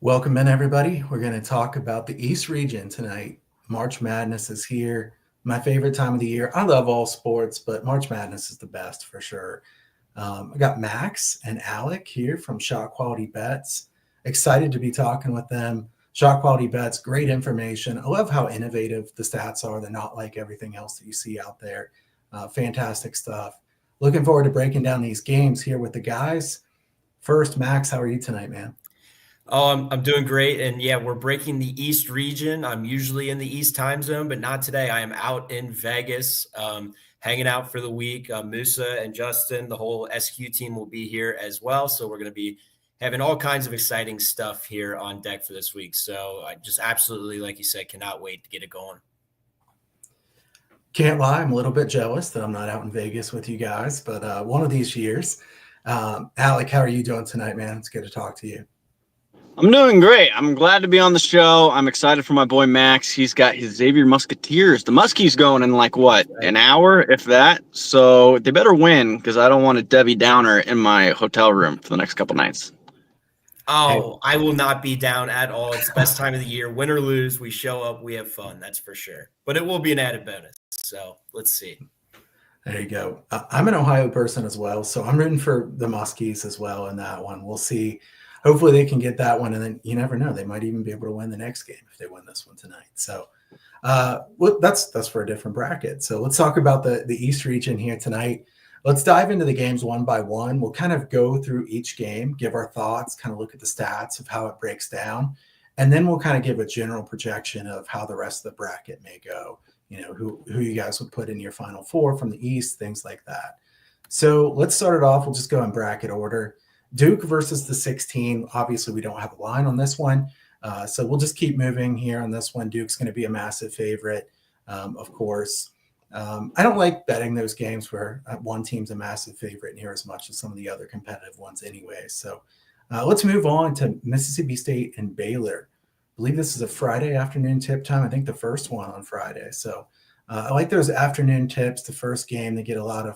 Welcome in, everybody. We're going to talk about the East region tonight. March Madness is here. My favorite time of the year. I love all sports, but March Madness is the best for sure. I got Max and Alec here from Shot Quality Bets. Excited to be talking with them. Shot Quality Bets, great information. I love how innovative the stats are. They're not like everything else that you see out there. Fantastic stuff. Looking forward to breaking down these games here with the guys. First, Max, how are you tonight, man? Oh, I'm doing great. And yeah, we're breaking the East region. I'm usually in the East time zone, but not today. I am out in Vegas, hanging out for the week. Musa and Justin, the whole SQ team will be here as well. So we're going to be having all kinds of exciting stuff here on deck for this week. So I just absolutely, like you said, cannot wait to get it going. Can't lie, I'm a little bit jealous that I'm not out in Vegas with you guys, but one of these years. Alec, how are you doing tonight, man? It's good to talk to you. I'm doing great. I'm glad to be on the show. I'm excited for my boy Max. He's got his Xavier Musketeers. The Muskies going in like what, an hour, if that. So they better win because I don't want a Debbie Downer in my hotel room for the next couple nights. Oh, I will not be down at all. It's the best time of the year. Win or lose, we show up, we have fun. That's for sure. But it will be an added bonus. So let's see. There you go. I'm an Ohio person as well, so I'm rooting for the Muskies as well in that one. We'll see. Hopefully they can get that one, and then you never know. They might even be able to win the next game if they win this one tonight. So well, that's for a different bracket. So let's talk about the East region here tonight. Let's dive into the games one by one. We'll kind of go through each game, give our thoughts, kind of look at the stats of how it breaks down, and then we'll kind of give a general projection of how the rest of the bracket may go. You know, who you guys would put in your final four from the East, things like that. So let's start it off. We'll just go in bracket order. Duke versus the 16. Obviously, we don't have a line on this one. So we'll just keep moving here on this one. Duke's going to be a massive favorite, of course. I don't like betting those games where one team's a massive favorite near as much as some of the other competitive ones anyway. So let's move on to Mississippi State and Baylor. I believe this is a Friday afternoon tip time. I think the first one on Friday. So I like those afternoon tips. The first game, they get a lot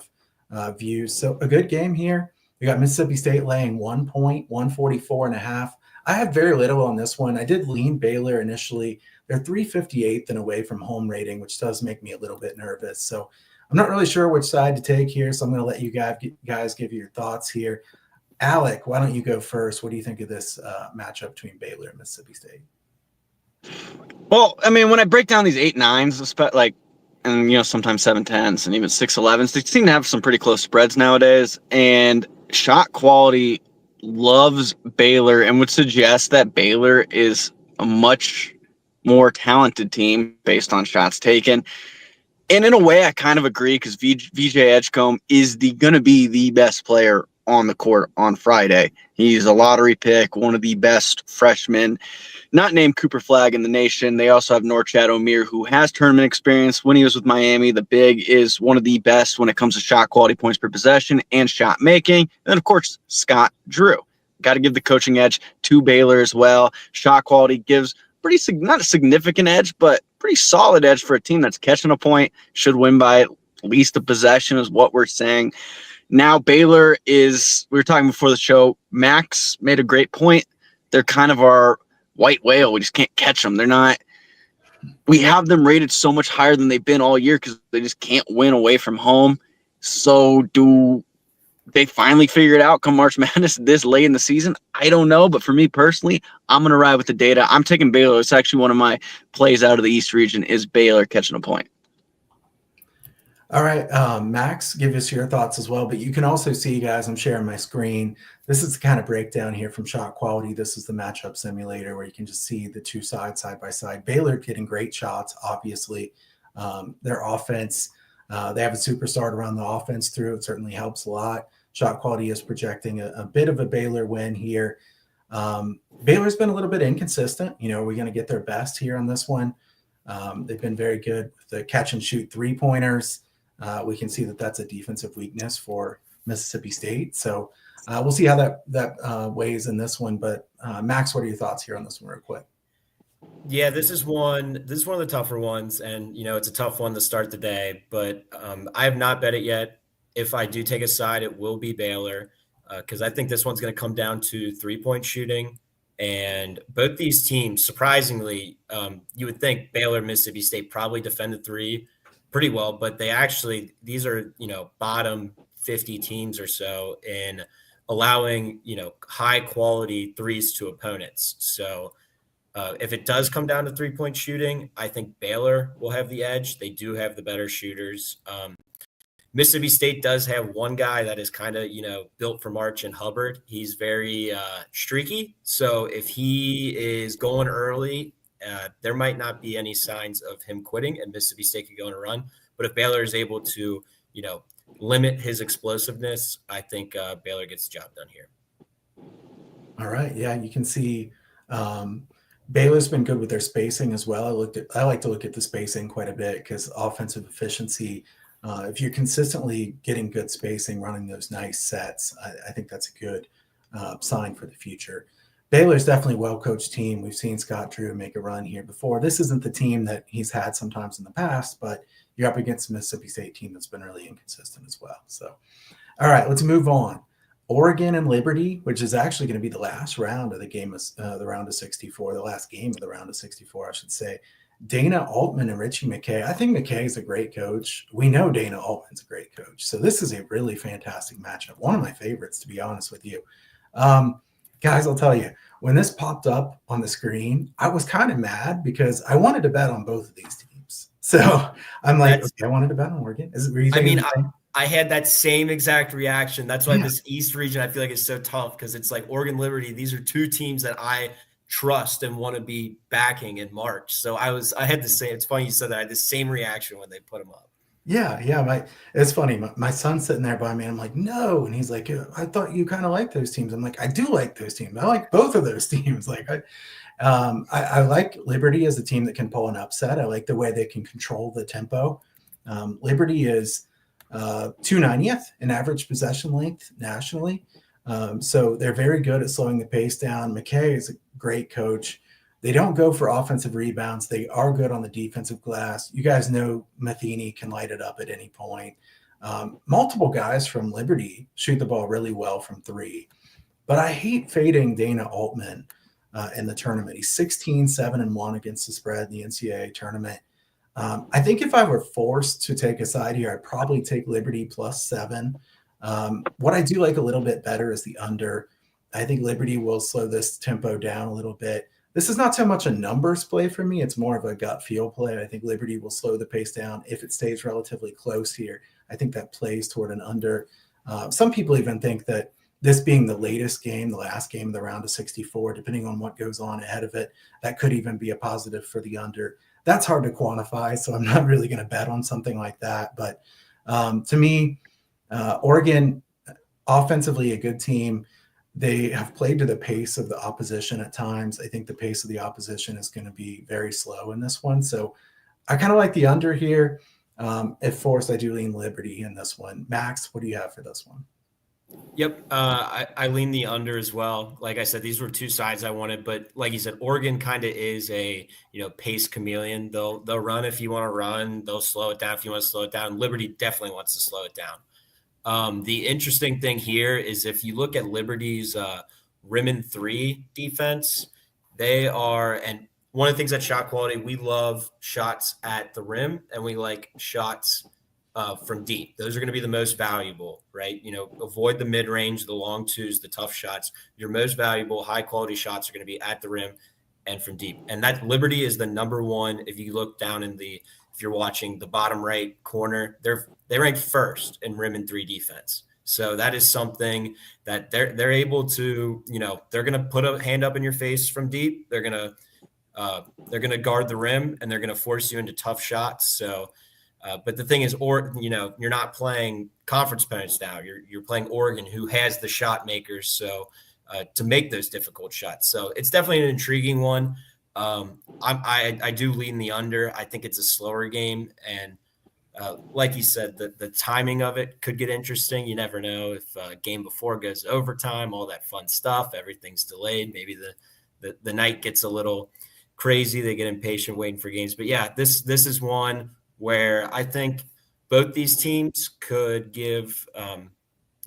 of views. So a good game here. We got Mississippi State laying 1 point, 144.5. I have very little on this one. I did lean Baylor initially. They're 358th and away from home rating, which does make me a little bit nervous. So I'm not really sure which side to take here. So I'm going to let you guys give your thoughts here. Alec, why don't you go first? What do you think of this matchup between Baylor and Mississippi State? Well, I mean, when I break down these 8-9s, like, and sometimes 7-10s and even 6-11s, they seem to have some pretty close spreads nowadays. And Shot Quality loves Baylor and would suggest that Baylor is a much more talented team based on shots taken. And in a way, I kind of agree because VJ Edgecombe is going to be the best player on the court on Friday. He's a lottery pick, one of the best freshmen, not named Cooper Flag in the nation. They also have Norchad Omier, who has tournament experience. When he was with Miami, the big is one of the best when it comes to shot quality, points per possession, and shot making. And then, of course, Scott Drew. Got to give the coaching edge to Baylor as well. Shot quality gives not a significant edge, but pretty solid edge for a team that's catching a point, should win by at least a possession is what we're saying. Now Baylor we were talking before the show, Max made a great point. They're kind of our white whale. We just can't catch them. We have them rated so much higher than they've been all year because they just can't win away from home. So do they finally figure it out come March Madness this late in the season? I don't know. But for me personally, I'm going to ride with the data. I'm taking Baylor. It's actually one of my plays out of the East region is Baylor catching a point. All right, Max, give us your thoughts as well. But you can also see, guys, I'm sharing my screen. This is the kind of breakdown here from Shot Quality. This is the matchup simulator where you can just see the two sides side by side. Baylor getting great shots, obviously. Their offense, they have a superstar to run the offense through. It certainly helps a lot. Shot Quality is projecting a bit of a Baylor win here. Baylor's been a little bit inconsistent. Are we going to get their best here on this one? They've been very good with the catch and shoot three-pointers. We can see that that's a defensive weakness for Mississippi State. So we'll see how that weighs in this one. But Max, what are your thoughts here on this one real quick? Yeah, this is one of the tougher ones. And, it's a tough one to start the day. But I have not bet it yet. If I do take a side, it will be Baylor because I think this one's going to come down to three-point shooting. And both these teams, surprisingly, you would think Baylor, Mississippi State probably defend the three pretty well, but these are, bottom 50 teams or so in allowing, high quality threes to opponents. So if it does come down to 3-point shooting, I think Baylor will have the edge. They do have the better shooters. Mississippi State does have one guy that is kind of, built for March and Hubbard. He's very streaky. So if he is going early, there might not be any signs of him quitting and Mississippi State could go on a run. But if Baylor is able to, limit his explosiveness, I think Baylor gets the job done here. All right. Yeah, you can see Baylor's been good with their spacing as well. I like to look at the spacing quite a bit because offensive efficiency, if you're consistently getting good spacing, running those nice sets, I think that's a good sign for the future. Baylor's definitely a well-coached team. We've seen Scott Drew make a run here before. This isn't the team that he's had sometimes in the past, but you're up against a Mississippi State team that's been really inconsistent as well. So, all right, let's move on. Oregon and Liberty, which is actually going to be the last round of the game, the round of 64, the last game of the round of 64, I should say. Dana Altman and Richie McKay. I think McKay is a great coach. We know Dana Altman's a great coach. So this is a really fantastic matchup. One of my favorites, to be honest with you. Guys, I'll tell you, when this popped up on the screen, I was kind of mad because I wanted to bet on both of these teams. So I'm like, okay, I wanted to bet on Oregon. I had that same exact reaction. That's why this East region, I feel like, is so tough because it's like Oregon, Liberty. These are two teams that I trust and want to be backing in March. So I had the same. It's funny you said that. I had the same reaction when they put them up. Yeah. It's funny. My son's sitting there by me. And I'm like, no. And he's like, I thought you kind of like those teams. I'm like, I do like those teams. I like both of those teams. Like, I like Liberty as a team that can pull an upset. I like the way they can control the tempo. Liberty is 290th in average possession length nationally. So they're very good at slowing the pace down. McKay is a great coach. They don't go for offensive rebounds. They are good on the defensive glass. You guys know Matheny can light it up at any point. Multiple guys from Liberty shoot the ball really well from three. But I hate fading Dana Altman in the tournament. He's 16-7-1 against the spread in the NCAA tournament. I think if I were forced to take a side here, I'd probably take Liberty +7. What I do like a little bit better is the under. I think Liberty will slow this tempo down a little bit. This is not so much a numbers play for me. It's more of a gut feel play. I think Liberty will slow the pace down if it stays relatively close here. I think that plays toward an under. Some people even think that this being the latest game, the last game of the round of 64, depending on what goes on ahead of it, that could even be a positive for the under. That's hard to quantify, so I'm not really going to bet on something like that. But to me, Oregon, offensively a good team. They have played to the pace of the opposition at times. I think the pace of the opposition is going to be very slow in this one. So I kind of like the under here. If forced, I do lean Liberty in this one. Max, what do you have for this one? Yep. I lean the under as well. Like I said, these were two sides I wanted, but like you said, Oregon kind of is a, pace chameleon. They'll run if you want to run. They'll slow it down if you want to slow it down. Liberty definitely wants to slow it down. The interesting thing here is if you look at Liberty's rim and three defense, they are, and one of the things at Shot Quality, we love shots at the rim and we like shots from deep. Those are going to be the most valuable, right? Avoid the mid-range, the long twos, the tough shots. Your most valuable high quality shots are going to be at the rim and from deep. And that Liberty is the number one. If you look down if you're watching the bottom right corner, they rank first in rim and three defense. So that is something that they're able to, they're going to put a hand up in your face from deep. They're going to guard the rim and they're going to force you into tough shots. So, but the thing is, you're not playing conference opponents now. You're playing Oregon, who has the shot makers. So to make those difficult shots. So it's definitely an intriguing one. I do lean the under. I think it's a slower game, and like you said, the timing of it could get interesting. You never know if game before goes overtime, all that fun stuff. Everything's delayed. Maybe the night gets a little crazy. They get impatient waiting for games. But yeah, this is one where I think both these teams could give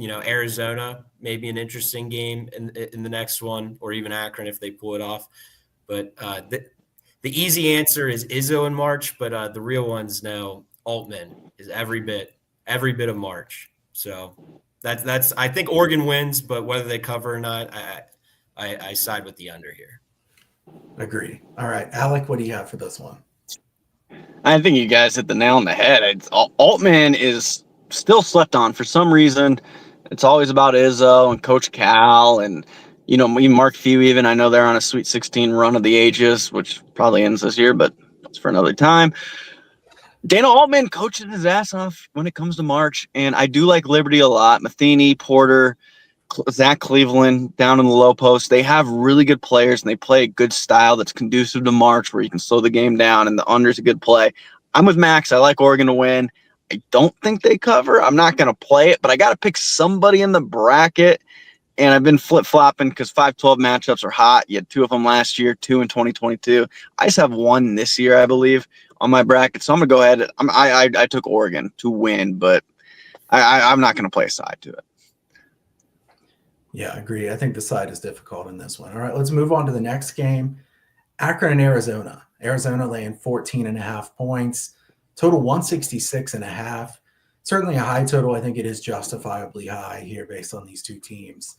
Arizona, maybe an interesting game in the next one, or even Akron if they pull it off. But the easy answer is Izzo in March, but the real ones know Altman is every bit of March. So that's I think Oregon wins, but whether they cover or not, I side with the under here. Agree. All right, Alec, what do you have for this one? I think you guys hit the nail on the head. Altman is still slept on for some reason. It's always about Izzo and Coach Cal and even Mark Few. Even I know they're on a Sweet 16 run of the ages, which probably ends this year, but that's for another time. Dana Altman coaches his ass off when it comes to March, and I do like Liberty a lot. Matheny, Porter, Zach Cleveland down in the low post. They have really good players, and they play a good style that's conducive to March where you can slow the game down, and the under's a good play. I'm with Max. I like Oregon to win. I don't think they cover. I'm not going to play it, but I got to pick somebody in the bracket, and I've been flip-flopping because 5-12 matchups are hot. You had 2 of them last year, 2 in 2022. I just have 1 this year, I believe, on my bracket. So I'm going to go ahead. I took Oregon to win, but I'm not going to play a side to it. Yeah, I agree. I think the side is difficult in this one. All right, let's move on to the next game. Akron and Arizona. Arizona laying 14.5 points. Total 166.5. Certainly a high total. I think it is justifiably high here based on these two teams.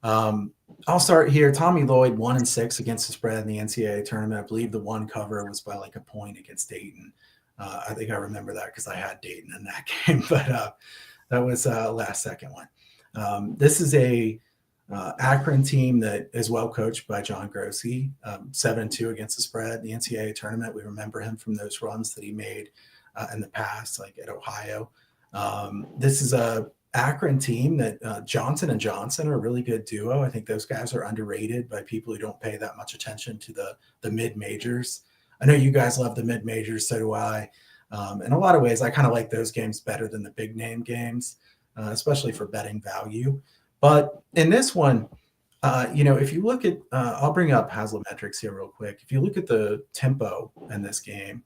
I'll start here. Tommy Lloyd 1-6 against the spread in the NCAA tournament. I believe the one cover was by like a point against Dayton. I think I remember that because I had Dayton in that game, but that was last second one. This is a Akron team that is well coached by John Grossi, 7-2 against the spread in the NCAA tournament. We remember him from those runs that he made in the past, like at Ohio. This is a Akron team that Johnson and Johnson are a really good duo. I think those guys are underrated by people who don't pay that much attention to the mid majors. I know you guys love the mid majors, so do I. In a lot of ways, I kind of like those games better than the big name games, especially for betting value. But in this one, if you look at, I'll bring up Haslametrics here real quick. If you look at the tempo in this game,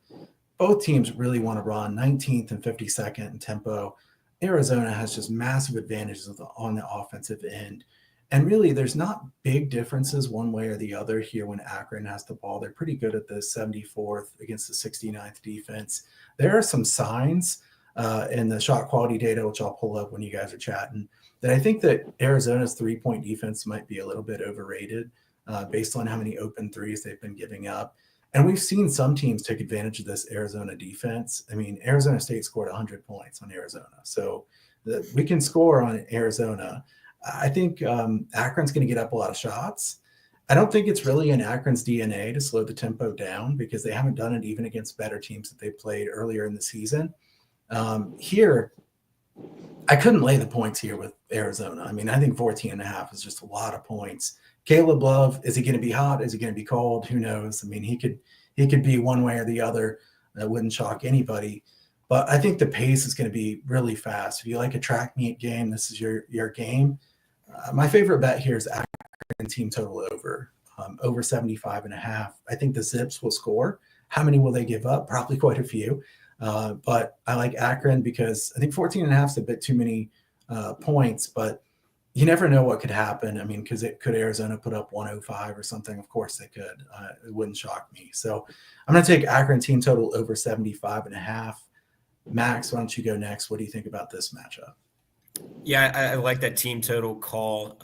both teams really want to run 19th and 52nd in tempo. Arizona has just massive advantages on the offensive end. And really, there's not big differences one way or the other here when Akron has the ball. They're pretty good at the 74th against the 69th defense. There are some signs in the shot quality data, which I'll pull up when you guys are chatting, that I think that Arizona's three-point defense might be a little bit overrated based on how many open threes they've been giving up. And we've seen some teams take advantage of this Arizona defense. I mean, Arizona State scored 100 points on Arizona. So we can score on Arizona. I think Akron's going to get up a lot of shots. I don't think it's really in Akron's DNA to slow the tempo down because they haven't done it even against better teams that they played earlier in the season. Here, I couldn't lay the points here with Arizona. I mean, I think 14.5 is just a lot of points. Caleb Love, is he going to be hot? Is he going to be cold? Who knows? I mean, he could be one way or the other. That wouldn't shock anybody. But I think the pace is going to be really fast. If you like a track meet game, this is your game. My favorite bet here is Akron team total over 75.5. I think the Zips will score. How many will they give up? Probably quite a few. But I like Akron because I think 14.5 is a bit too many points, but you never know what could happen. I mean, because could Arizona put up 105 or something? Of course they could. It wouldn't shock me. So I'm going to take Akron team total over 75.5. Max, why don't you go next? What do you think about this matchup? Yeah, I like that team total call.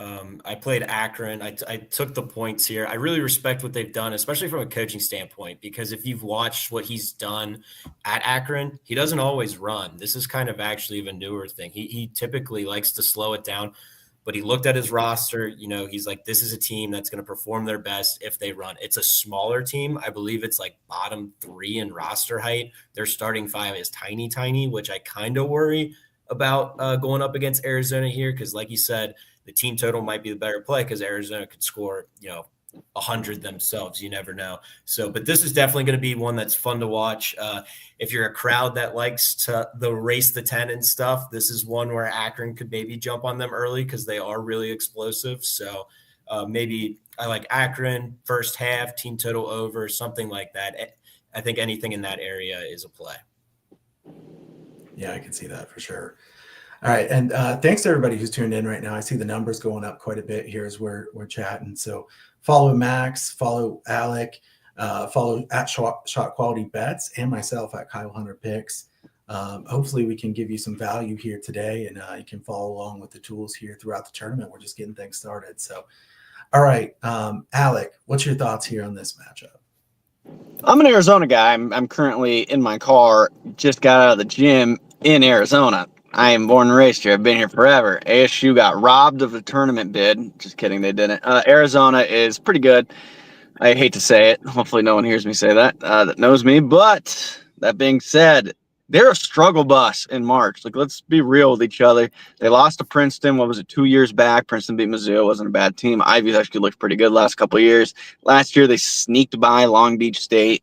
I played Akron. I took the points here. I really respect what they've done, especially from a coaching standpoint, because if you've watched what he's done at Akron, he doesn't always run. This is kind of actually a newer thing. He typically likes to slow it down, but he looked at his roster. He's like, this is a team that's going to perform their best if they run. It's a smaller team. I believe it's like bottom 3 in roster height. Their starting 5 is tiny, which I kind of worry about going up against Arizona here because, like you said, the team total might be the better play because Arizona could score, 100 themselves. You never know. So, but this is definitely going to be one that's fun to watch. If you're a crowd that likes to race the 10 and stuff, this is one where Akron could maybe jump on them early because they are really explosive. So maybe I like Akron first half, team total over, something like that. I think anything in that area is a play. Yeah, I can see that for sure. All right, and thanks to everybody who's tuned in right now. I see the numbers going up quite a bit here as we're chatting. So follow Max, follow Alec, follow at Shot Quality Bets, and myself at Kyle Hunter Picks. Hopefully we can give you some value here today, and you can follow along with the tools here throughout the tournament. We're just getting things started. So, all right, Alec, what's your thoughts here on this matchup? I'm an Arizona guy. I'm currently in my car, just got out of the gym in Arizona. I am born and raised here. I've been here forever. ASU got robbed of the tournament bid. Just kidding, they didn't. Arizona is pretty good. I hate to say it. Hopefully no one hears me say that that knows me. But that being said, they're a struggle bus in March. Like, let's be real with each other. They lost to Princeton. What was it, 2 years back? Princeton beat Mizzou. It wasn't a bad team. Ivy's actually looked pretty good last couple of years. Last year, they sneaked by Long Beach State.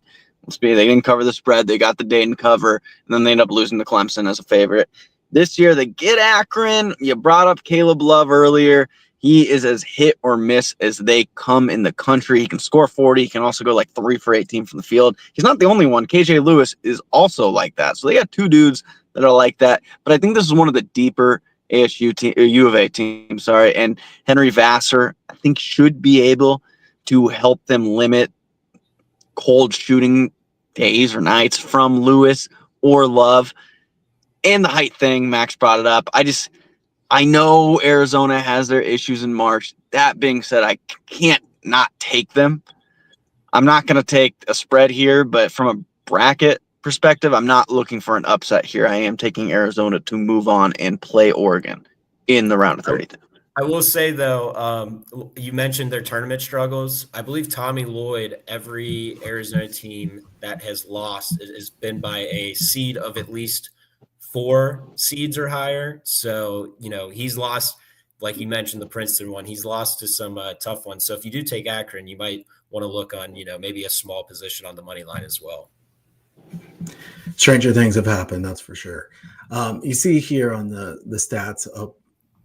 They didn't cover the spread. They got the Dayton cover, and then they ended up losing to Clemson as a favorite. This year, they get Akron. You brought up Caleb Love earlier. He is as hit or miss as they come in the country. He can score 40. He can also go like 3 for 18 from the field. He's not the only one. KJ Lewis is also like that. So they got 2 dudes that are like that. But I think this is one of the deeper ASU team, or U of A teams, and Henry Vassar, I think, should be able to help them limit cold shooting days or nights from Lewis or Love. And the height thing, Max brought it up. I know Arizona has their issues in March. That being said, I can't not take them. I'm not going to take a spread here, but from a bracket perspective, I'm not looking for an upset here. I am taking Arizona to move on and play Oregon in the round of 32. I will say, though, you mentioned their tournament struggles. I believe Tommy Lloyd, every Arizona team that has lost has been by a seed of at least 4 seeds or higher. So, he's lost, like you mentioned, the Princeton one. He's lost to some tough ones. So if you do take Akron, you might want to look on, maybe a small position on the money line as well. Stranger things have happened, that's for sure. You see here on the stats,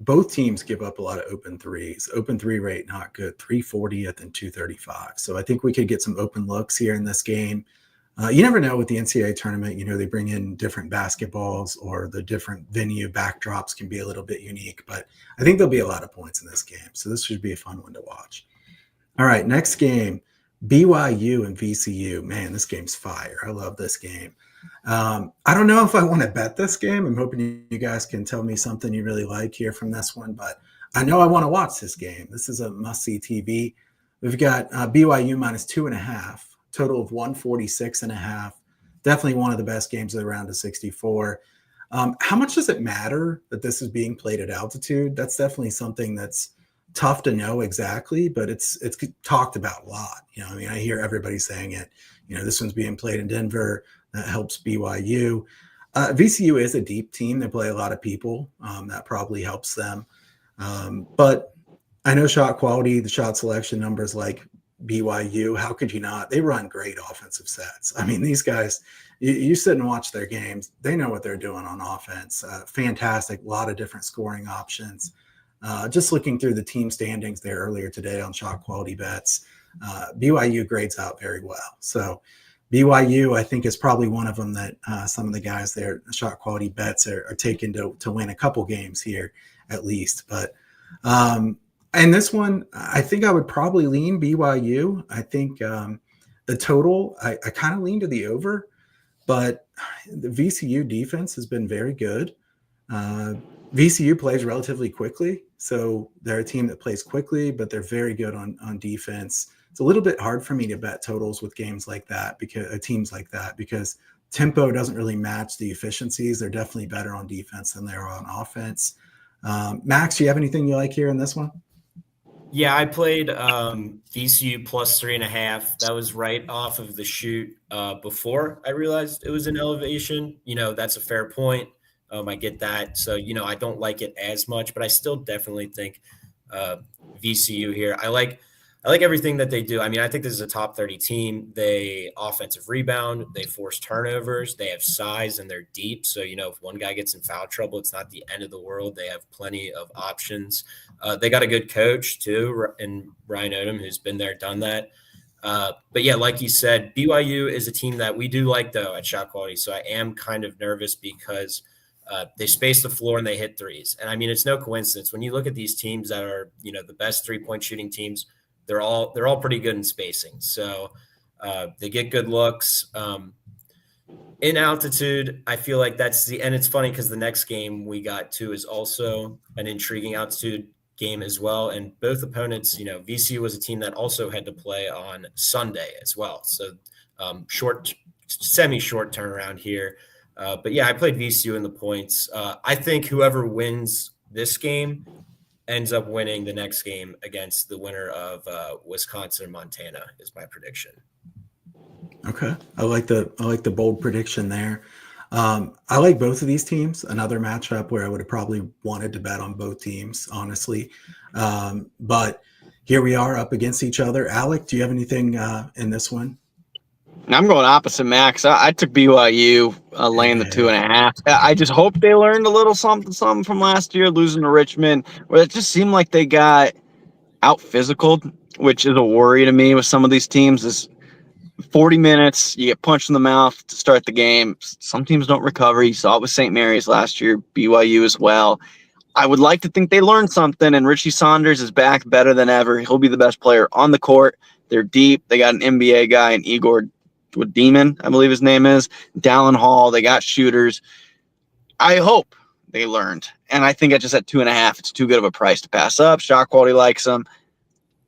both teams give up a lot of open threes. Open 3 rate, not good, 340th and 235. So I think we could get some open looks here in this game. You never know with the NCAA tournament, they bring in different basketballs, or the different venue backdrops can be a little bit unique, but I think there'll be a lot of points in this game. So this should be a fun one to watch. All right, next game, BYU and VCU. Man, this game's fire. I love this game. I don't know if I want to bet this game. I'm hoping you guys can tell me something you really like here from this one, but I know I want to watch this game. This is a must-see TV. We've got BYU minus 2.5. Total of 146.5. Definitely one of the best games of the round of 64. How much does it matter that this is being played at altitude? That's definitely something that's tough to know exactly, but it's talked about a lot. I hear everybody saying it. This one's being played in Denver. That helps BYU. VCU is a deep team. They play a lot of people. That probably helps them. But I know shot quality, the shot selection numbers like BYU, how could you not? They run great offensive sets. These guys, you sit and watch their games. They know what they're doing on offense. Fantastic. A lot of different scoring options. Just looking through the team standings there earlier today on Shot Quality Bets, BYU grades out very well. So BYU, I think, is probably one of them that some of the guys there, Shot Quality Bets, are taking to win a couple games here at least. But and this one, I think I would probably lean BYU. I think the total, I kind of lean to the over, but the VCU defense has been very good. VCU plays relatively quickly, so they're a team that plays quickly, but they're very good on defense. It's a little bit hard for me to bet totals with games like that, because teams like that, because tempo doesn't really match the efficiencies. They're definitely better on defense than they are on offense. Max, do you have anything you like here in this one? Yeah, I played VCU plus 3.5. That was right off of the shoot before I realized it was an elevation. That's a fair point. I get that. So, I don't like it as much, but I still definitely think VCU here. I like everything that they do. I think this is a top 30 team. They offensive rebound, they force turnovers, they have size, and they're deep. So, if one guy gets in foul trouble, it's not the end of the world. They have plenty of options. They got a good coach too, in Ryan Odom, who's been there, done that. But yeah, like you said, BYU is a team that we do like though at Shot Quality. So I am kind of nervous because They space the floor and they hit threes. And I mean, it's no coincidence when you look at these teams that are, the best 3-point shooting teams, they're all pretty good in spacing. So they get good looks. In altitude, I feel like and it's funny because the next game we got to is also an intriguing altitude game as well. And both opponents, VCU was a team that also had to play on Sunday as well. So semi-short turnaround here. But yeah, I played VCU in the points. I think whoever wins this game ends up winning the next game against the winner of Wisconsin and Montana is my prediction. Okay. I like the bold prediction there. I like both of these teams. Another matchup where I would have probably wanted to bet on both teams, honestly. But here we are up against each other. Alec, do you have anything in this one? I'm going opposite, Max. I took BYU laying the 2.5. I just hope they learned a little something from last year, losing to Richmond, where it just seemed like they got out physicaled, which is a worry to me with some of these teams. Is 40 minutes, you get punched in the mouth to start the game. Some teams don't recover. You saw it with St. Mary's last year, BYU as well. I would like to think they learned something, and Richie Saunders is back better than ever. He'll be the best player on the court. They're deep. They got an NBA guy, and Igor Demon, I believe his name is. Dallin Hall. They got shooters. I hope they learned. And I think at 2.5, it's too good of a price to pass up. Shot quality likes them.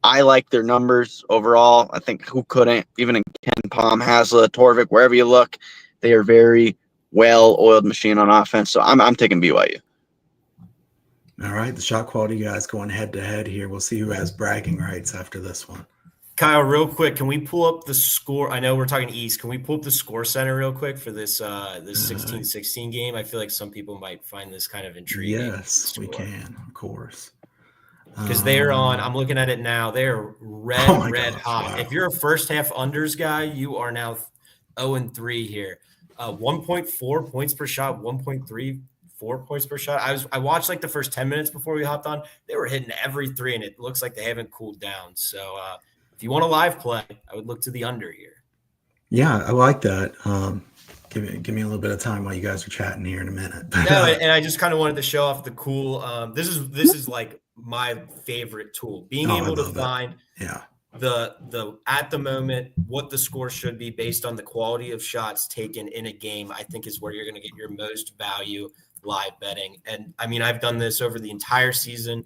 I like their numbers overall. I think who couldn't, even in Ken Palm, Hasla, Torvik, wherever you look, they are very well-oiled machine on offense. So I'm taking BYU. All right, the shot quality guys going head-to-head here. We'll see who has bragging rights after this one. Kyle, real quick, can we pull up the score? I know we're talking East. Can we pull up the score center real quick for this 16-16 game? I feel like some people might find this kind of intriguing. Yes, we can, of course. Because they're on, I'm looking at it now, they're red hot. Wow. If you're a first half unders guy, you are now 0-3 here. 1.4 points per shot, 1.34 points per shot. I watched like the first 10 minutes before we hopped on. They were hitting every three, and it looks like they haven't cooled down. So if you want a live play, I would look to the under here. Yeah, I like that. Give me a little bit of time while you guys are chatting here in a minute. No, and I just kind of wanted to show off the cool. This is like my favorite tool, being able to find the at the moment what the score should be based on the quality of shots taken in a game. I think is where you're going to get your most value live betting. And I mean, I've done this over the entire season.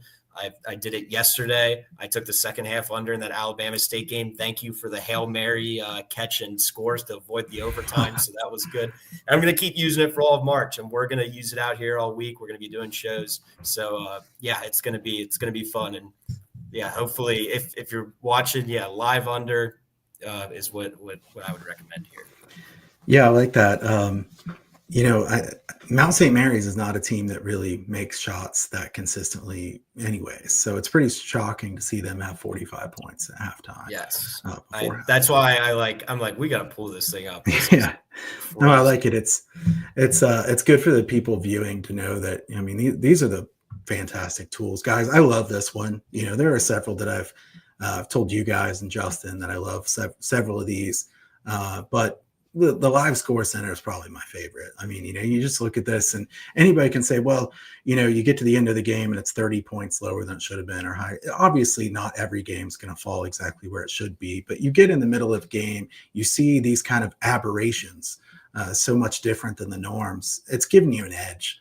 I did it yesterday. I took the second half under in that Alabama State game. Thank you for the Hail Mary catch and scores to avoid the overtime. So that was good. And I'm going to keep using it for all of March, and we're going to use it out here all week. We're going to be doing shows. So it's going to be fun. And yeah, hopefully if you're watching, live under is what I would recommend here. Yeah, I like that. Mount St. Mary's is not a team that really makes shots that consistently anyways. So it's pretty shocking to see them have 45 points at halftime. Yes. That's why I'm like, we got to pull this thing up. Yeah. No, I like it. It's good for the people viewing to know that, I mean, these are the fantastic tools, guys. I love this one. There are several that I've told you guys and Justin that I love several of these, but the live score center is probably my favorite. I mean, you just look at this and anybody can say, well, you get to the end of the game and it's 30 points lower than it should have been or high. Obviously not every game is going to fall exactly where it should be, but you get in the middle of the game, you see these kind of aberrations, so much different than the norms. It's giving you an edge.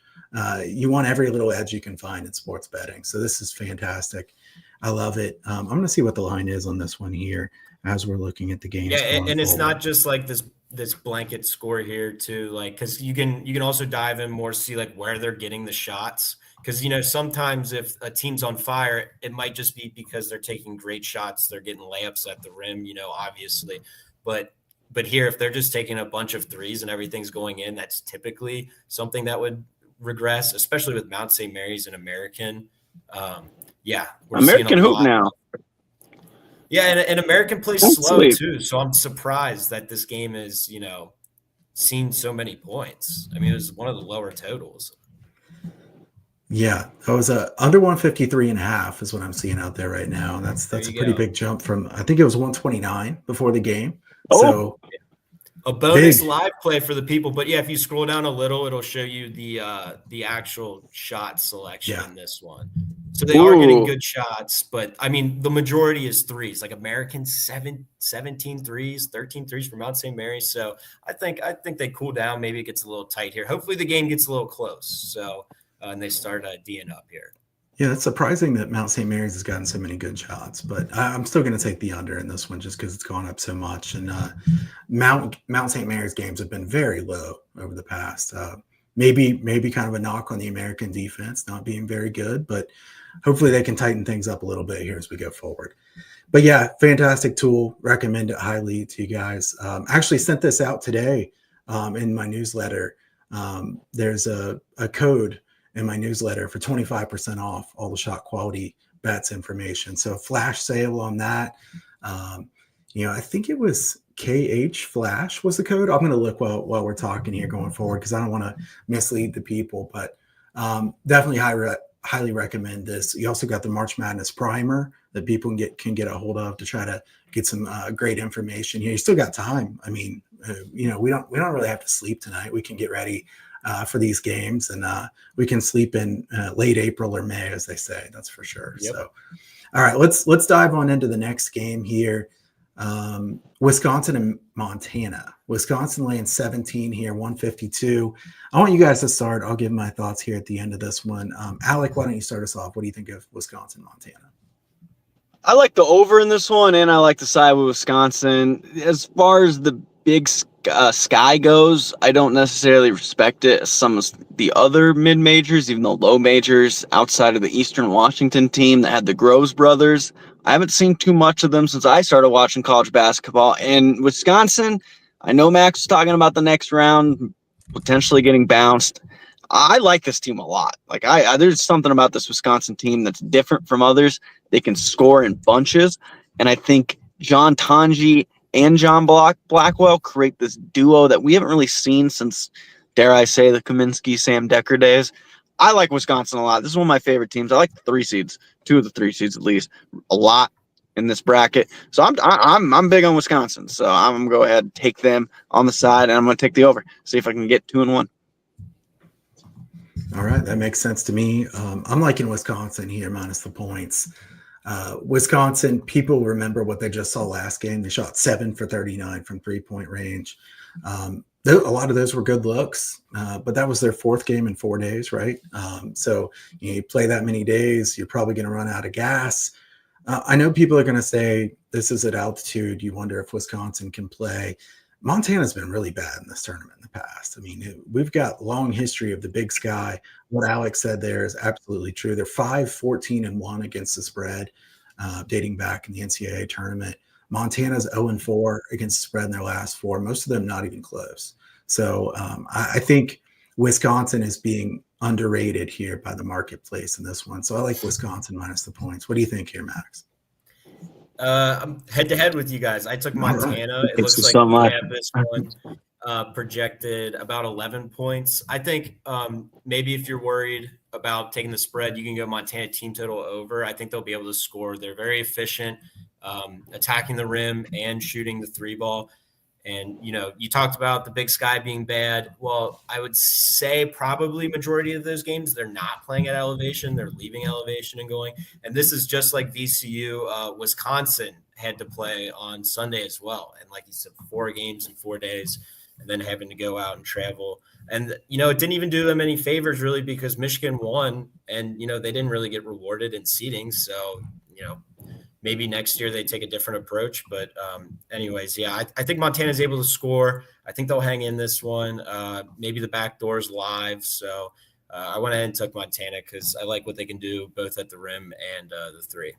You want every little edge you can find in sports betting. So this is fantastic. I love it. I'm going to see what the line is on this one here as we're looking at the game. Yeah, and it's not just like this blanket score here too, like, because you can also dive in more, see like where they're getting the shots, because sometimes if a team's on fire, it might just be because they're taking great shots, they're getting layups at the rim, obviously, but here if they're just taking a bunch of threes and everything's going in, that's typically something that would regress, especially with Mount St. Mary's and American. American hoop now. Yeah, and American plays slow too, so I'm surprised that this game is, seen so many points. I mean, it was one of the lower totals. Yeah, that was under 153.5 is what I'm seeing out there right now. And that's a pretty big jump from, I think it was 129 before the game. Oh. A bonus Big. live play for the people, but yeah, if you scroll down a little, it'll show you the actual shot selection Yeah. in this one. So they are getting Ooh. good shots, but I mean the majority is threes. Like Americans 17 threes, 13 threes from Mount St. Mary's. So I think they cool down. Maybe it gets a little tight here. Hopefully the game gets a little close. So and they start D'ing up here. Yeah, it's surprising that Mount St. Mary's has gotten so many good shots, but I'm still going to take the under in this one just because it's gone up so much. And Mount St. Mary's games have been very low over the past. Maybe kind of a knock on the American defense not being very good, but hopefully they can tighten things up a little bit here as we go forward. But yeah, fantastic tool. Recommend it highly to you guys. Actually sent this out today in my newsletter. There's a code in my newsletter for 25% off all the shot quality bets information. So flash sale on that. I think it was KH Flash was the code. I'm going to look while we're talking here going forward because I don't want to mislead the people, but definitely highly recommend this. You also got the March Madness primer that people can get a hold of to try to get some great information here. You still got time. I mean, we don't really have to sleep tonight. We can get ready for these games, and we can sleep in late April or May, as they say. That's for sure. Yep. So, all right, let's dive on into the next game here. Wisconsin and Montana. Wisconsin laying 17 here, 152. I want you guys to start. I'll give my thoughts here at the end of this one. Alec, why don't you start us off? What do you think of Wisconsin, Montana? I like the over in this one, and I like the side with Wisconsin. As far as the big sky goes, I don't necessarily respect it as some of the other mid-majors, even though low majors outside of the Eastern Washington team that had the Groves brothers. I haven't seen too much of them since I started watching college basketball. And Wisconsin, I know Max was talking about the next round potentially getting bounced. I like this team a lot. Like there's something about this Wisconsin team that's different from others. They can score in bunches, and I think John Tanji and John Blackwell create this duo that we haven't really seen since, dare I say, the Kaminsky, Sam Decker days. I like Wisconsin a lot. This is one of my favorite teams. I like the 3 seeds, 2 of the 3 seeds at least, a lot in this bracket. So I'm big on Wisconsin. So I'm gonna go ahead and take them on the side, and I'm gonna take the over. See if I can get 2-1. All right, that makes sense to me. I'm liking Wisconsin here minus the points. Wisconsin, people remember what they just saw last game. They shot 7 for 39 from 3-point range. A lot of those were good looks, but that was their 4th game in 4 days, right? So you play that many days, you're probably going to run out of gas. I know people are going to say this is at altitude. You wonder if Wisconsin can play. Montana's been really bad in this tournament in the past. I mean, we've got long history of the Big Sky. What Alex said there is absolutely true. They're 5-14-1 against the spread, dating back in the NCAA tournament. Montana's 0-4 against the spread in their last 4. Most of them not even close. So I think Wisconsin is being underrated here by the marketplace in this one. So I like Wisconsin minus the points. What do you think here, Max? I'm head-to-head with you guys. I took Montana. It looks like we have this one projected about 11 points. I think maybe if you're worried about taking the spread, you can go Montana team total over. I think they'll be able to score. They're very efficient, attacking the rim and shooting the 3 ball. And, you talked about the Big Sky being bad. Well, I would say probably majority of those games, they're not playing at elevation. They're leaving elevation and going. And this is just like VCU. Wisconsin had to play on Sunday as well. And like you said, 4 games in 4 days and then having to go out and travel. And, it didn't even do them any favors really because Michigan won and, they didn't really get rewarded in seeding. So, maybe next year they take a different approach. But anyways, yeah, I think Montana's able to score. I think they'll hang in this one. Maybe the back door's live. So I went ahead and took Montana because I like what they can do both at the rim and the 3.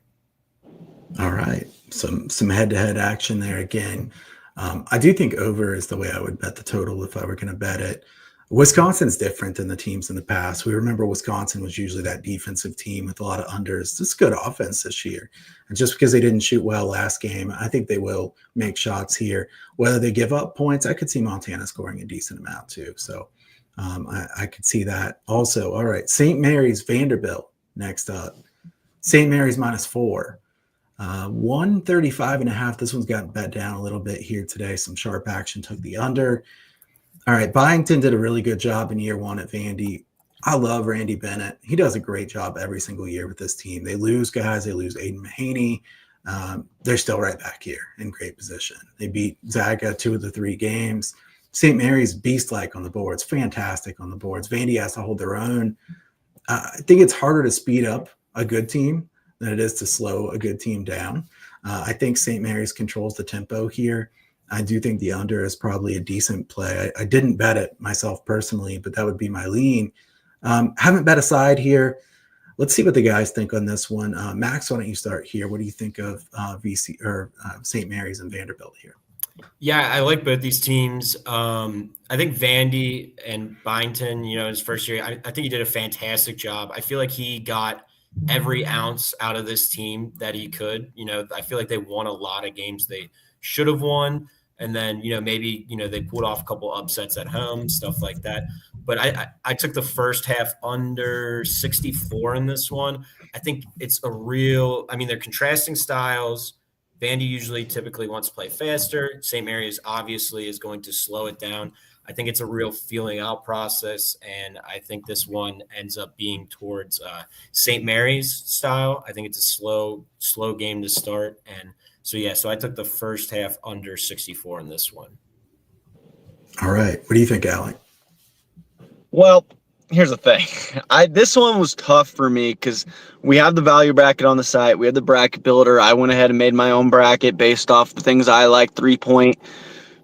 All right. Some head-to-head action there again. I do think over is the way I would bet the total if I were going to bet it. Wisconsin's different than the teams in the past. We remember Wisconsin was usually that defensive team with a lot of unders. This is good offense this year. And just because they didn't shoot well last game, I think they will make shots here. Whether they give up points, I could see Montana scoring a decent amount too. So I could see that also. All right, St. Mary's Vanderbilt next up. St. Mary's -4. 135.5. This one's gotten bet down a little bit here today. Some sharp action took the under. All right, Byington did a really good job in year one at Vandy. I love Randy Bennett. He does a great job every single year with this team. They lose guys. They lose Aiden Mahaney. They're still right back here in great position. They beat Zaga 2 of the 3 games. St. Mary's beast-like on the boards, fantastic on the boards. Vandy has to hold their own. I think it's harder to speed up a good team than it is to slow a good team down. I think St. Mary's controls the tempo here. I do think the under is probably a decent play. I didn't bet it myself personally, but that would be my lean. Haven't bet a side here. Let's see what the guys think on this one. Max, why don't you start here? What do you think of VC or St. Mary's and Vanderbilt here? Yeah, I like both these teams. I think Vandy and Byington, his first year, I think he did a fantastic job. I feel like he got every ounce out of this team that he could. I feel like they won a lot of games they should have won. And then, maybe, they pulled off a couple upsets at home, stuff like that. But I took the first half under 64 in this one. I think it's they're contrasting styles. Vandy usually typically wants to play faster. St. Mary's obviously is going to slow it down. I think it's a real feeling out process, and I think this one ends up being towards St. Mary's style. I think it's a slow game to start, and so I took the first half under 64 in this one. All right, what do you think, Alec? Well, here's the thing. This one was tough for me because we have the value bracket on the site. We had the bracket builder. I went ahead and made my own bracket based off the things I like, 3-point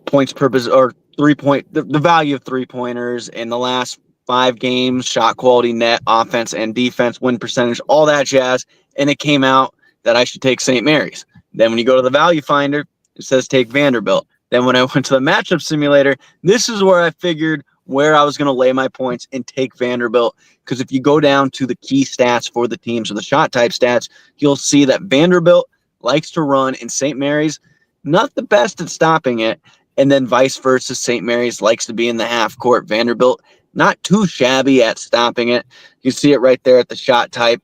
points per or 3-point, the value of 3-pointers in the last 5 games, shot quality, net, offense, and defense, win percentage, all that jazz. And it came out that I should take St. Mary's. Then when you go to the value finder, it says take Vanderbilt. Then when I went to the matchup simulator, this is where I figured where I was going to lay my points and take Vanderbilt. Because if you go down to the key stats for the teams or the shot type stats, you'll see that Vanderbilt likes to run and St. Mary's not the best at stopping it. And then vice versa, St. Mary's likes to be in the half court. Vanderbilt, not too shabby at stopping it. You see it right there at the shot type.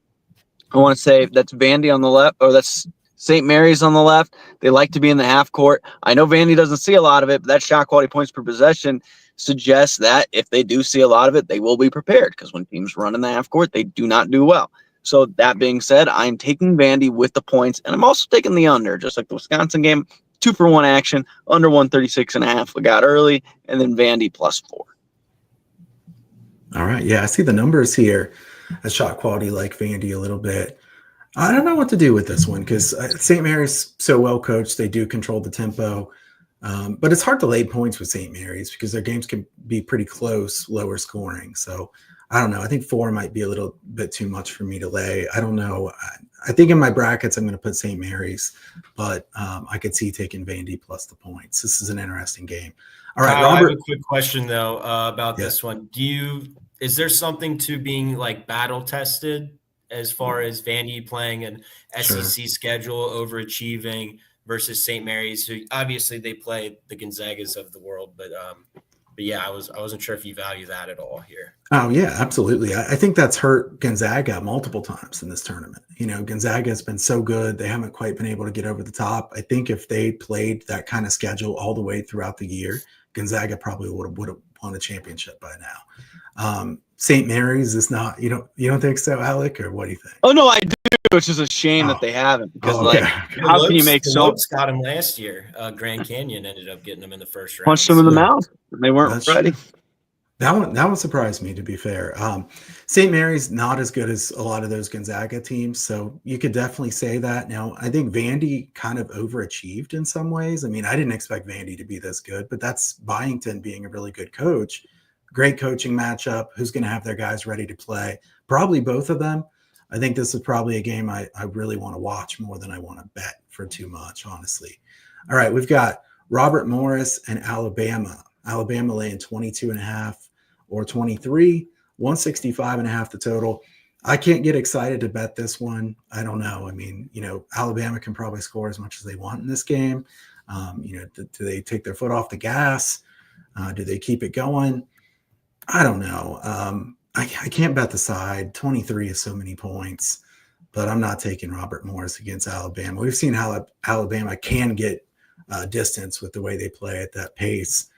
I want to say that's Vandy on the left, or that's St. Mary's on the left. They like to be in the half court. I know Vandy doesn't see a lot of it, but that shot quality points per possession suggests that if they do see a lot of it, they will be prepared, because when teams run in the half court, they do not do well. So that being said, I'm taking Vandy with the points, and I'm also taking the under, just like the Wisconsin game. 2-for-1 action, under 136.5. We got early, and then Vandy +4. All right. Yeah, I see the numbers here. A shot quality like Vandy a little bit. I don't know what to do with this one because St. Mary's so well coached. They do control the tempo. But it's hard to lay points with St. Mary's because their games can be pretty close, lower scoring. So I don't know. I think 4 might be a little bit too much for me to lay. I don't know. I think in my brackets, I'm going to put St. Mary's, but I could see taking Vandy plus the points. This is an interesting game. All right, Robert. I have a quick question though about this one. Is there something to being like battle tested as far as Vandy playing an SEC schedule, overachieving versus St. Mary's, who obviously they play the Gonzagas of the world, but yeah, I wasn't sure if you value that at all here. Oh yeah, absolutely. I think that's hurt Gonzaga multiple times in this tournament. Gonzaga has been so good. They haven't quite been able to get over the top. I think if they played that kind of schedule all the way throughout the year, Gonzaga probably would have won a championship by now. St. Mary's is not, you don't think so, Alec, or what do you think? Oh no, I do. It's just a shame that they haven't, because how can you make Lopes got him last year? Grand Canyon ended up getting him in the first round. Punched him in the mouth. They weren't ready. True. That one surprised me, to be fair. St. Mary's not as good as a lot of those Gonzaga teams, so you could definitely say that. Now, I think Vandy kind of overachieved in some ways. I mean, I didn't expect Vandy to be this good, but that's Byington being a really good coach. Great coaching matchup. Who's going to have their guys ready to play? Probably both of them. I think this is probably a game I really want to watch more than I want to bet for too much, honestly. All right, we've got Robert Morris and Alabama. Alabama laying 22.5 or 23, 165.5 the total. I can't get excited to bet this one. I don't know. I mean, Alabama can probably score as much as they want in this game. Do they take their foot off the gas? Do they keep it going? I don't know. I can't bet the side. 23 is so many points. but I'm not taking Robert Morris against Alabama. We've seen how Alabama can get distance with the way they play at that pace.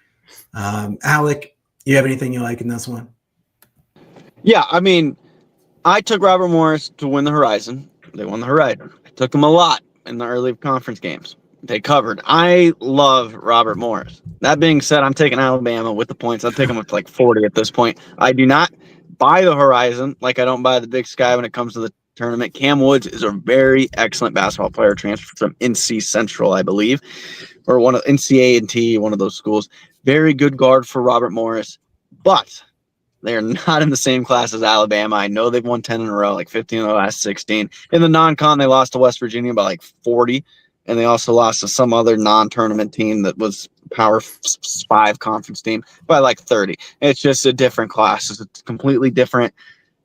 Alec, you have anything you like in this one? Yeah, I mean, I took Robert Morris to win the Horizon. They won the Horizon. I took them a lot in the early conference games. They covered. I love Robert Morris. That being said, I'm taking Alabama with the points. I'll take them with like 40 at this point. I do not buy the Horizon like I don't buy the Big Sky when it comes to the tournament. Cam Woods is a very excellent basketball player, transferred from NC Central, I believe, or one of NCA&T, one of those schools. Very good guard for Robert Morris, but they are not in the same class as Alabama. I know they've won 10 in a row, like 15 in the last 16. In the non-con, they lost to West Virginia by like 40, and they also lost to some other non-tournament team that was Power 5 conference team by like 30. It's just a different class. It's a completely different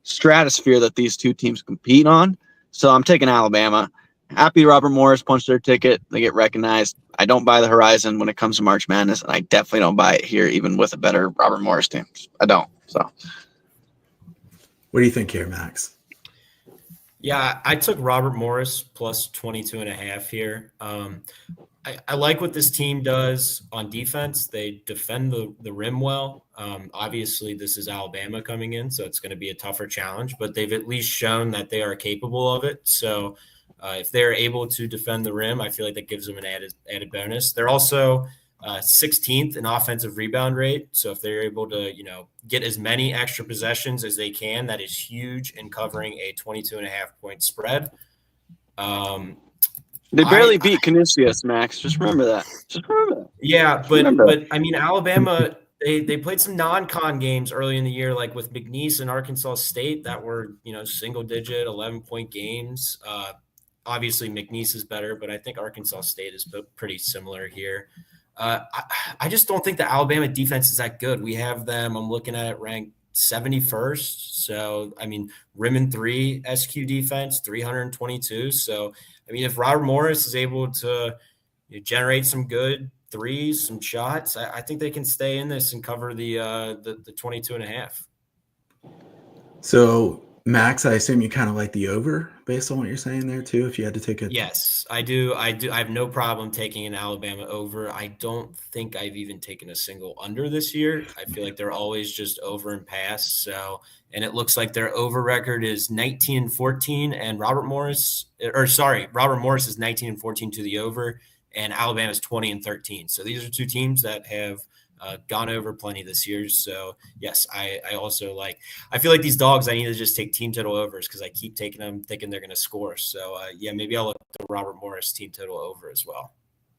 stratosphere that these two teams compete on. So I'm taking Alabama. Happy Robert Morris punched their ticket. They get recognized. I don't buy the Horizon when it comes to March Madness, and I definitely don't buy it here, even with a better Robert Morris team. I don't. So, what do you think here, Max? Yeah, I took Robert Morris plus 22.5 here. I like what this team does on defense. They defend the rim well. Obviously, this is Alabama coming in, so it's going to be a tougher challenge, but they've at least shown that they are capable of it. So if they're able to defend the rim, I feel like that gives them an added bonus. They're also 16th in offensive rebound rate. So if they're able to, get as many extra possessions as they can, that is huge in covering a 22.5 point spread. They barely beat Canisius, Max. Just remember that. Yeah, but I mean, Alabama, they played some non-con games early in the year, like with McNeese and Arkansas State, that were, single-digit 11-point games. Obviously, McNeese is better, but I think Arkansas State is pretty similar here. I just don't think the Alabama defense is that good. We have them, I'm looking at it, ranked 71st. So, I mean, rim and 3 SQ defense, 322. So, I mean, if Robert Morris is able to generate some good threes, some shots, I think they can stay in this and cover the 22.5. So, Max, I assume you kind of like the over based on what you're saying there too. If you had to take it, Yes, I do. I have no problem taking an Alabama over. I don't think I've even taken a single under this year. I feel like they're always just over and pass. So, and it looks like their over record is 19-14, and Robert Morris is 19-14 to the over, and Alabama's 20-13. So these are two teams that have gone over plenty this year. So yes, I also I feel like these dogs, I need to just take team total overs because I keep taking them thinking they're going to score. So maybe I'll look at the Robert Morris team total over as well.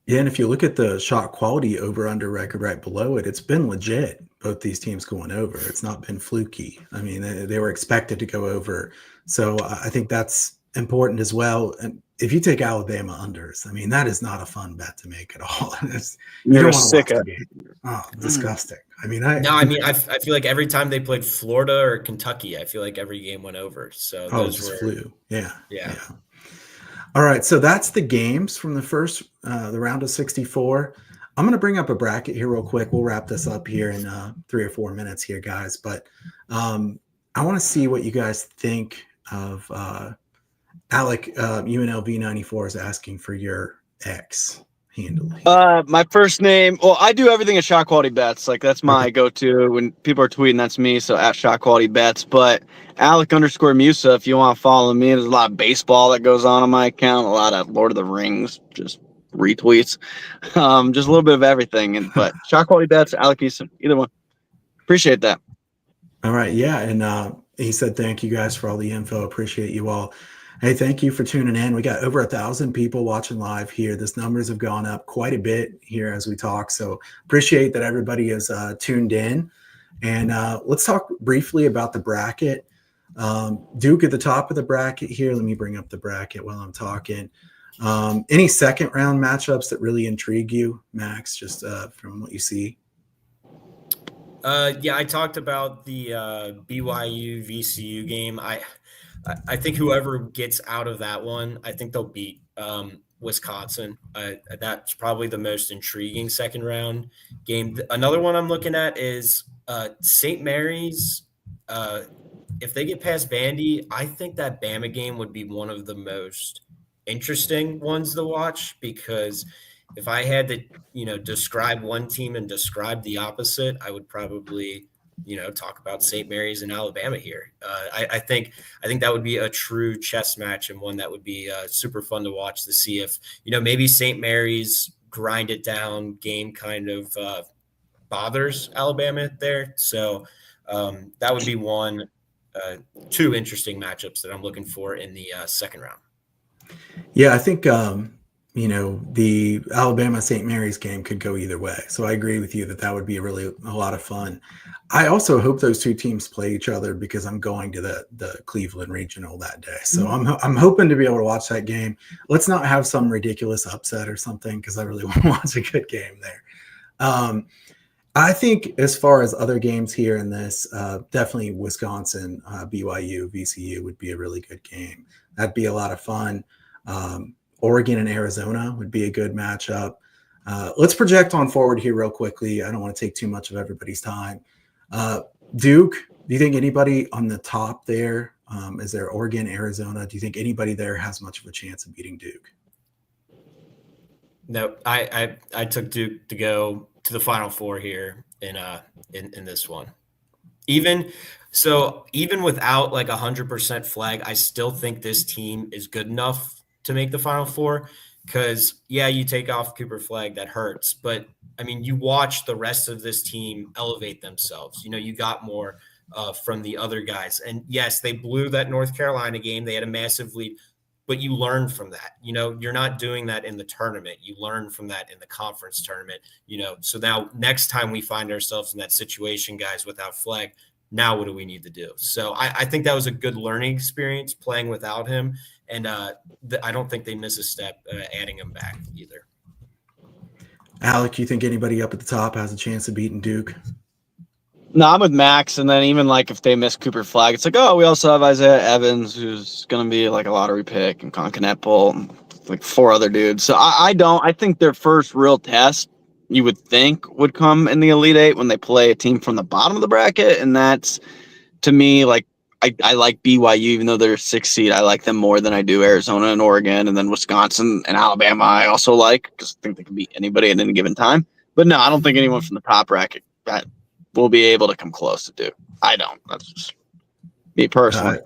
Yeah, and if you look at the shot quality over under record right below it, it's been legit. Both these teams going over. It's not been fluky. I mean, they were expected to go over. So I think that's important as well. And if you take Alabama unders, I mean, that is not a fun bet to make at all. You don't want to watch the game. Oh, disgusting. I mean, I feel like every time they played Florida or Kentucky, I feel like every game went over. So those just flew. Yeah. All right. So that's the games from the round of 64. I'm going to bring up a bracket here real quick. We'll wrap this up here in 3 or 4 minutes here, guys. But I want to see what you guys think of Alec. UNLV 94 is asking for your X handle. My first name. Well, I do everything at Shot Quality Bets. Like that's my go-to when people are tweeting. That's me. So at Shot Quality Bets. But Alec_Musa, if you want to follow me, there's a lot of baseball that goes on my account. A lot of Lord of the Rings, just retweets. Just a little bit of everything. But Shot Quality Bets, Alec Musa, either one. Appreciate that. All right. Yeah. And he said, thank you guys for all the info. Appreciate you all. Hey, thank you for tuning in. We got over 1,000 people watching live here. This numbers have gone up quite a bit here as we talk. So appreciate that everybody is tuned in. And let's talk briefly about the bracket. Duke at the top of the bracket here. Let me bring up the bracket while I'm talking. Any second round matchups that really intrigue you, Max, just from what you see? I talked about the BYU VCU game. I think whoever gets out of that one, I think they'll beat Wisconsin. That's probably the most intriguing second round game. Another one I'm looking at is St. Mary's if they get past Vandy, I think that Bama game would be one of the most interesting ones to watch, because if I had to, describe one team and describe the opposite, I would probably, talk about St. Mary's and Alabama here. I think that would be a true chess match, and one that would be super fun to watch, to see if, maybe St. Mary's grind it down game kind of bothers Alabama there. So that would be two interesting matchups that I'm looking for in the second round. Yeah, I think the Alabama St. Mary's game could go either way. So I agree with you that would be a lot of fun. I also hope those two teams play each other, because I'm going to the Cleveland Regional that day. So I'm hoping to be able to watch that game. Let's not have some ridiculous upset or something, because I really want to watch a good game there. I think as far as other games here in this, definitely Wisconsin, BYU, VCU would be a really good game. That'd be a lot of fun. Oregon and Arizona would be a good matchup. Let's project on forward here real quickly. I don't want to take too much of everybody's time. Duke, do you think anybody on the top there, is there Oregon, Arizona? Do you think anybody there has much of a chance of beating Duke? No, I took Duke to go to the Final Four here in this one. Even without like 100% flag, I still think this team is good enough to make the Final Four, because you take off Cooper Flag, that hurts. But I mean, you watch the rest of this team elevate themselves. You got more from the other guys. And yes, they blew that North Carolina game. They had a massive lead, but you learn from that. You're not doing that in the tournament. You learn from that in the conference tournament, So now next time we find ourselves in that situation, guys, without Flag, now what do we need to do? So I think that was a good learning experience playing without him. And I don't think they miss a step adding him back either. Alec, you think anybody up at the top has a chance of beating Duke? No, I'm with Max. And then even like if they miss Cooper Flag, it's like, oh, we also have Isaiah Evans, who's going to be like a lottery pick, and Con Kneppel, like 4 other dudes. So I think their first real test, you would think, would come in the Elite Eight when they play a team from the bottom of the bracket. And that's, to me, like, I like BYU, even though they're a 6th seed. I like them more than I do Arizona and Oregon, and then Wisconsin and Alabama I also like, because I think they can beat anybody at any given time. But no, I don't think anyone from the top bracket that will be able to come close to Duke. I don't. That's just me personally.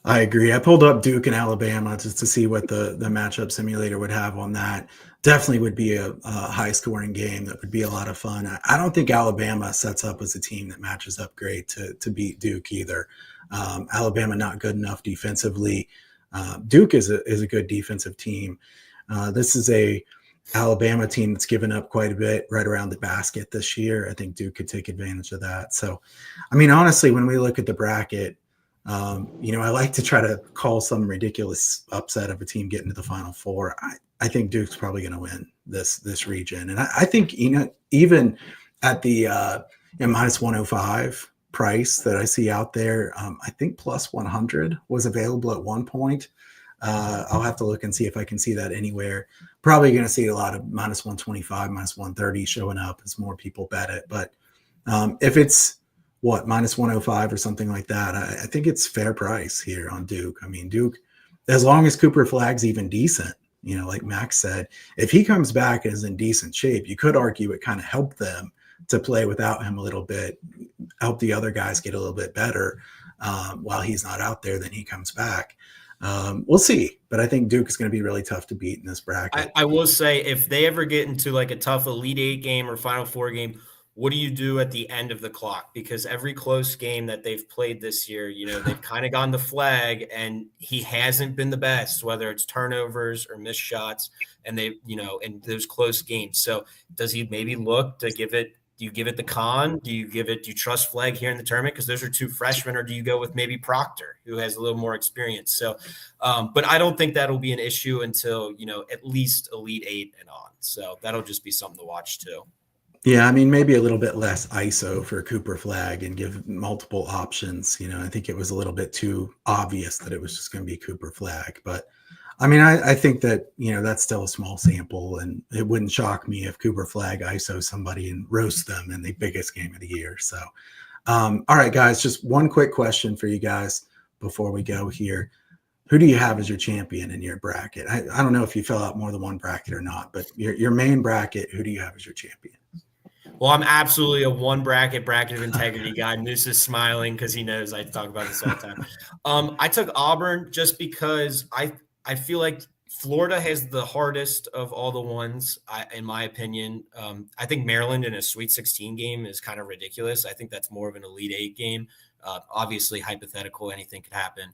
I agree. I pulled up Duke and Alabama just to see what the matchup simulator would have on that. Definitely would be a high-scoring game that would be a lot of fun. I don't think Alabama sets up as a team that matches up great to beat Duke either. Alabama not good enough defensively. Duke is a good defensive team. This is a Alabama team that's given up quite a bit right around the basket this year. I think Duke could take advantage of that. So, I mean, honestly, when we look at the bracket, I like to try to call some ridiculous upset of a team getting to the Final Four. I think Duke's probably going to win this region. And I think, even at the minus 105 price that I see out there, I think plus 100 was available at one point. I'll have to look and see if I can see that anywhere. Probably going to see a lot of minus 125, minus 130 showing up as more people bet it. But if it's minus 105 or something like that, I think it's fair price here on Duke. I mean, Duke, as long as Cooper Flag's even decent, like Max said, if he comes back and is in decent shape, you could argue it kind of helped them to play without him a little bit, help the other guys get a little bit better while he's not out there, then he comes back. We'll see, but I think Duke is going to be really tough to beat in this bracket. I will say, if they ever get into like a tough Elite Eight game or Final Four game, what do you do at the end of the clock? Because every close game that they've played this year, they've kind of gone the Flag, and he hasn't been the best, whether it's turnovers or missed shots, and they, in those close games. So does he maybe look to give it? Do you give it the Con? Do you trust Flag here in the tournament? Because those are 2 freshmen, or do you go with maybe Proctor, who has a little more experience? So, but I don't think that'll be an issue until, at least Elite Eight and on. So that'll just be something to watch too. Yeah, I mean, maybe a little bit less ISO for Cooper Flag and give multiple options. I think it was a little bit too obvious that it was just going to be Cooper Flag. But, I mean, I think that, that's still a small sample, and it wouldn't shock me if Cooper Flag ISO somebody and roast them in the biggest game of the year. So All right, guys, just one quick question for you guys before we go here. Who do you have as your champion in your bracket? I don't know if you fill out more than one bracket or not, but your main bracket, who do you have as your champion? Well, I'm absolutely a one bracket of integrity guy. Moose is smiling because he knows I talk about this all the time. I took Auburn just because I feel like Florida has the hardest of all the ones, in my opinion. I think Maryland in a Sweet 16 game is kind of ridiculous. I think that's more of an Elite Eight game. Obviously, hypothetical, anything could happen.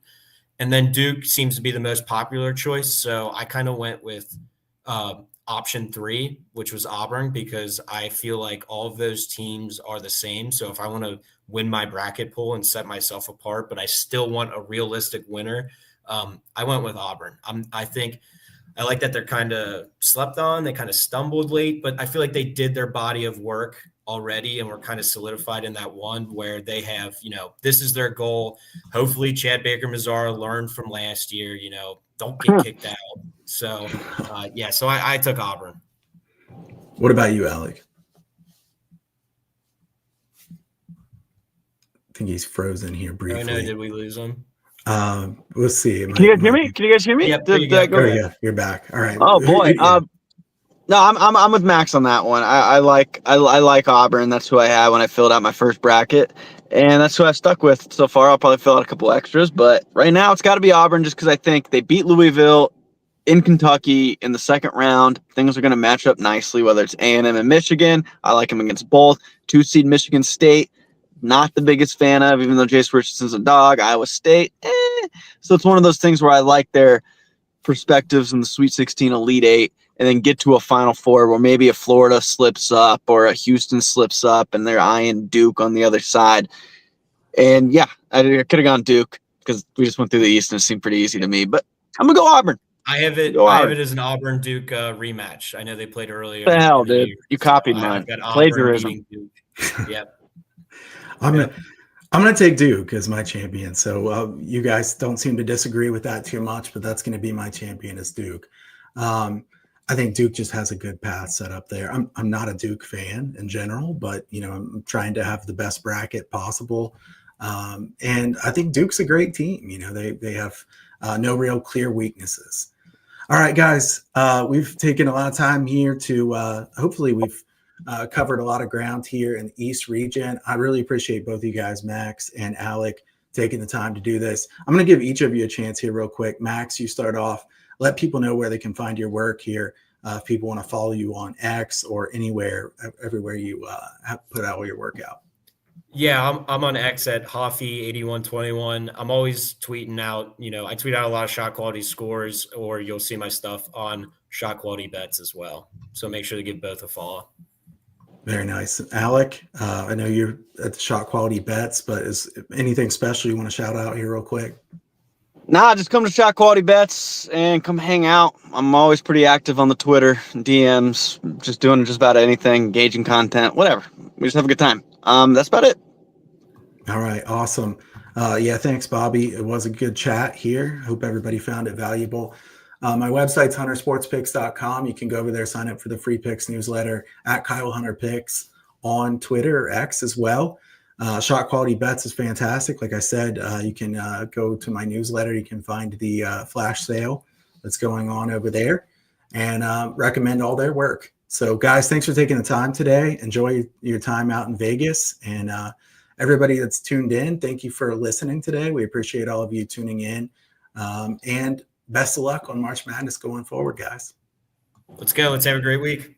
And then Duke seems to be the most popular choice. So I kind of went with option 3, which was Auburn, because I feel like all of those teams are the same. So if I want to win my bracket pool and set myself apart, but I still want a realistic winner, I went with Auburn. I think I like that they're kind of slept on. They kind of stumbled late, but I feel like they did their body of work already and were kind of solidified in that one where they have, this is their goal. Hopefully Chad Baker-Mazara learned from last year, don't get kicked out. So, so I took Auburn. What about you, Alec? I think he's frozen here briefly. I know. Did we lose him? We'll see. Can you guys hear me? Can you guys hear me? Yep, You're back. All right. Oh boy. No, I'm with Max on that one. I like Auburn. That's who I had when I filled out my first bracket, and that's who I've stuck with so far. I'll probably fill out a couple extras, but right now it's got to be Auburn just because I think they beat Louisville in Kentucky in the second round. Things are going to match up nicely, whether it's A&M and Michigan. I like them against both. 2-seed Michigan State, not the biggest fan of, even though Jace Richardson's a dog. Iowa State, So it's one of those things where I like their perspectives in the Sweet 16 Elite Eight, and then get to a Final Four where maybe a Florida slips up or a Houston slips up and they're eyeing Duke on the other side. And yeah, I could have gone Duke because we just went through the East and it seemed pretty easy to me, but I'm going to go Auburn. I have it as an Auburn Duke rematch. I know they played earlier. What the hell, dude? You copied mine. Plagiarism. Yep. I'm gonna take Duke as my champion. So you guys don't seem to disagree with that too much, but that's going to be my champion is Duke. I think Duke just has a good path set up there. I'm not a Duke fan in general, but I'm trying to have the best bracket possible. And I think Duke's a great team. They have no real clear weaknesses. All right, guys, we've taken a lot of time here to hopefully we've covered a lot of ground here in the East region. I really appreciate both of you guys, Max and Alec, taking the time to do this. I'm going to give each of you a chance here real quick. Max, you start off. Let people know where they can find your work here. If people want to follow you on X or everywhere you put out all your work out. Yeah, I'm on X at Hoffy8121. I'm always tweeting out, I tweet out a lot of shot quality scores, or you'll see my stuff on shot quality bets as well. So make sure to give both a follow. Very nice. Alec, I know you're at the shot quality bets, but is anything special you want to shout out here real quick? Nah, just come to Shot Quality Bets and come hang out. I'm always pretty active on the Twitter, DMs, just doing just about anything, engaging content, whatever. We just have a good time. That's about it. All right. Awesome. Thanks, Bobby. It was a good chat here. Hope everybody found it valuable. My website's huntersportspicks.com. You can go over there, sign up for the free picks newsletter at Kyle Hunter Picks on Twitter or X as well. Shot Quality Bets is fantastic. Like I said, you can go to my newsletter. You can find the flash sale that's going on over there and recommend all their work. So, guys, thanks for taking the time today. Enjoy your time out in Vegas. And everybody that's tuned in, thank you for listening today. We appreciate all of you tuning in. And best of luck on March Madness going forward, guys. Let's go. Let's have a great week.